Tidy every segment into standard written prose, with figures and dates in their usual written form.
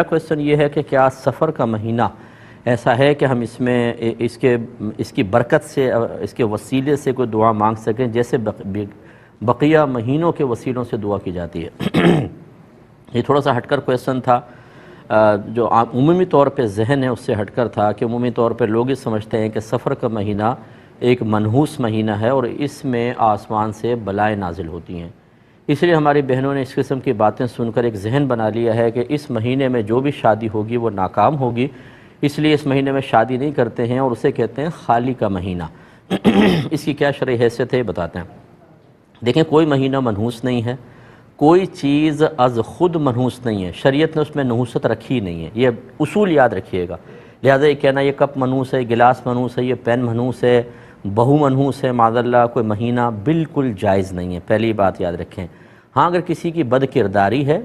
Question یہ ہے کہ کیا سفر کا مہینہ ایسا ہے کہ ہم اس میں اس کی برکت سے اس کے وسیلے سے کوئی دعا مانگ سکیں جیسے بقیہ مہینوں کے وسیلوں سے دعا کی جاتی ہے؟ یہ تھوڑا سا ہٹ کر کویسچن تھا، جو عمومی طور پہ ذہن ہے اس سے ہٹ کر تھا کہ عمومی طور پہ لوگ یہ سمجھتے ہیں کہ سفر کا مہینہ ایک منحوس مہینہ ہے اور اس میں آسمان سے بلائیں نازل ہوتی ہیں، اس لیے ہماری بہنوں نے اس قسم کی باتیں سن کر ایک ذہن بنا لیا ہے کہ اس مہینے میں جو بھی شادی ہوگی وہ ناکام ہوگی، اس لیے اس مہینے میں شادی نہیں کرتے ہیں اور اسے کہتے ہیں خالی کا مہینہ۔ اس کی کیا شرعی حیثیت ہے بتاتے ہیں۔ دیکھیں، کوئی مہینہ منحوس نہیں ہے، کوئی چیز از خود منحوس نہیں ہے، شریعت نے اس میں نحوست رکھی نہیں ہے، یہ اصول یاد رکھیے گا۔ لہٰذا یہ کہنا یہ کپ منحوس ہے، گلاس منحوس ہے، یہ پین منحوس ہے، بہو منحوس ہے، معاذ اللہ کوئی مہینہ بالکل جائز نہیں ہے، پہلی بات یاد رکھیں۔ ہاں، اگر کسی کی بد کرداری ہے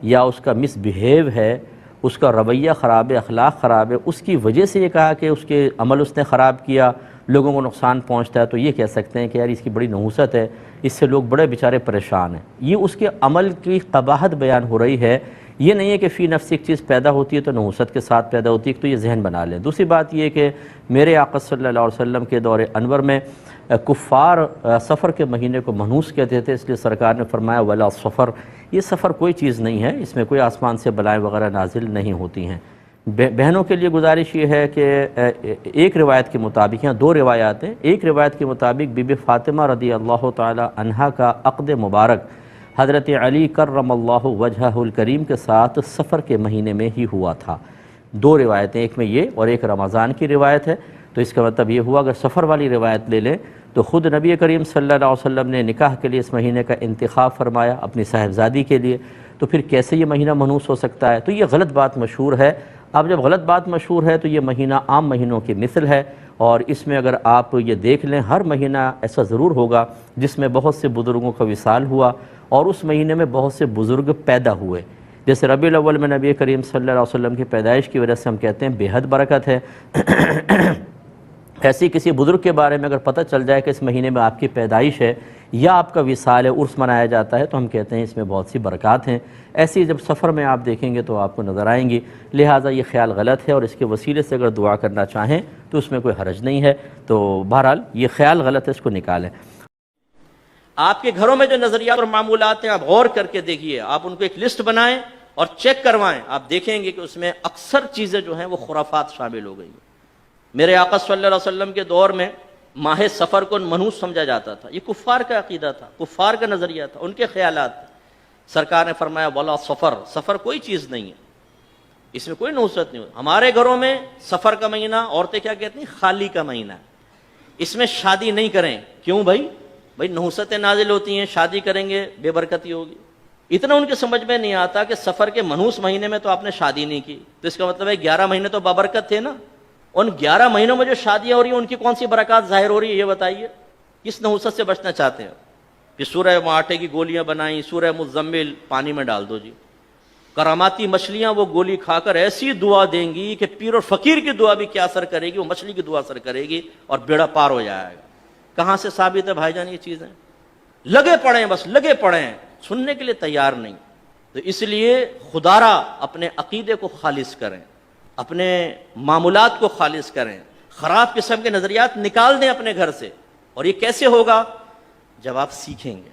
یا اس کا مس بیہیو ہے، اس کا رویہ خراب ہے، اخلاق خراب ہے، اس کی وجہ سے یہ کہا کہ اس کے عمل اس نے خراب کیا، لوگوں کو نقصان پہنچتا ہے، تو یہ کہہ سکتے ہیں کہ یار اس کی بڑی نحوست ہے، اس سے لوگ بڑے بیچارے پریشان ہیں۔ یہ اس کے عمل کی قباحت بیان ہو رہی ہے، یہ نہیں ہے کہ فی نفس ایک چیز پیدا ہوتی ہے تو نحوست کے ساتھ پیدا ہوتی ہے، تو یہ ذہن بنا لیں۔ دوسری بات یہ کہ میرے آقا صلی اللہ علیہ وسلم کے دور انور میں کفار سفر کے مہینے کو منحوس کہتے تھے، اس لیے سرکار نے فرمایا ولا سفر، یہ سفر کوئی چیز نہیں ہے، اس میں کوئی آسمان سے بلائیں وغیرہ نازل نہیں ہوتی ہیں۔ بہنوں کے لیے گزارش یہ ہے کہ ایک روایت کے مطابق، یہاں دو روایات ہیں، ایک روایت کے مطابق بی بی فاطمہ رضی اللہ تعالی عنہا کا عقد مبارک حضرت علی کرم اللہ وجہہ الکریم کے ساتھ سفر کے مہینے میں ہی ہوا تھا۔ دو روایتیں، ایک میں یہ اور ایک رمضان کی روایت ہے، تو اس کا مطلب یہ ہوا اگر سفر والی روایت لے لیں تو خود نبی کریم صلی اللہ علیہ وسلم نے نکاح کے لیے اس مہینے کا انتخاب فرمایا اپنی صاحبزادی کے لیے، تو پھر کیسے یہ مہینہ منحوس ہو سکتا ہے؟ تو یہ غلط بات مشہور ہے۔ اب جب غلط بات مشہور ہے تو یہ مہینہ عام مہینوں کی مثل ہے، اور اس میں اگر آپ یہ دیکھ لیں ہر مہینہ ایسا ضرور ہوگا جس میں بہت سے بزرگوں کا وصال ہوا اور اس مہینے میں بہت سے بزرگ پیدا ہوئے۔ جیسے ربیع الاول میں نبی کریم صلی اللہ علیہ وسلم کی پیدائش کی وجہ سے ہم کہتے ہیں بے حد برکت ہے۔ ایسی کسی بزرگ کے بارے میں اگر پتہ چل جائے کہ اس مہینے میں آپ کی پیدائش ہے یا آپ کا وصال ہے، عرس منایا جاتا ہے، تو ہم کہتے ہیں اس میں بہت سی برکات ہیں۔ ایسی جب سفر میں آپ دیکھیں گے تو آپ کو نظر آئیں گی، لہٰذا یہ خیال غلط ہے، اور اس کے وسیلے سے اگر دعا کرنا چاہیں تو اس میں کوئی حرج نہیں ہے۔ تو بہرحال یہ خیال غلط ہے، اس کو نکالیں۔ آپ کے گھروں میں جو نظریات اور معمولات ہیں آپ غور کر کے دیکھیے، آپ ان کو ایک لسٹ بنائیں اور چیک کروائیں، آپ دیکھیں گے کہ اس میں اکثر چیزیں جو ہیں وہ خرافات شامل ہو گئی ہیں۔ میرے آقا صلی اللہ علیہ وسلم کے دور میں ماہ سفر کو منحوس سمجھا جاتا تھا، یہ کفار کا عقیدہ تھا، کفار کا نظریہ تھا، ان کے خیالات تھے۔ سرکار نے فرمایا ولا سفر، سفر کوئی چیز نہیں ہے، اس میں کوئی نحوست نہیں ہوتی۔ ہمارے گھروں میں سفر کا مہینہ عورتیں کیا کہتی ہیں؟ خالی کا مہینہ ہے، اس میں شادی نہیں کریں۔ کیوں بھائی نحوستیں نازل ہوتی ہیں، شادی کریں گے بے برکتی ہوگی۔ اتنا ان کے سمجھ میں نہیں آتا کہ سفر کے منحوس مہینے میں تو آپ نے شادی نہیں کی، تو اس کا مطلب ہے 11 مہینے تو بابرکت تھے نا، ان 11 مہینوں میں جو شادیاں ہو رہی ہیں ان کی کون سی برکات ظاہر ہو رہی ہے یہ بتائیے۔ کس نحوست سے بچنا چاہتے ہیں کہ سورہ آٹے کی گولیاں بنائیں، سورہ مزمل پانی میں ڈال دو جی، کراماتی مچھلیاں وہ گولی کھا کر ایسی دعا دیں گی کہ پیر اور فقیر کی دعا بھی کیا اثر کرے گی، وہ مچھلی کی دعا اثر کرے گی اور بیڑا پار ہو جائے گا۔ کہاں سے ثابت ہے بھائی جان یہ چیزیں؟ لگے پڑے ہیں، بس لگے پڑے ہیں، سننے کے لیے تیار نہیں۔ تو اس لیے خدا را اپنے عقیدے کو خالص کریں، اپنے معمولات کو خالص کریں، خراب قسم کے نظریات نکال دیں اپنے گھر سے۔ اور یہ کیسے ہوگا؟ جب آپ سیکھیں گے۔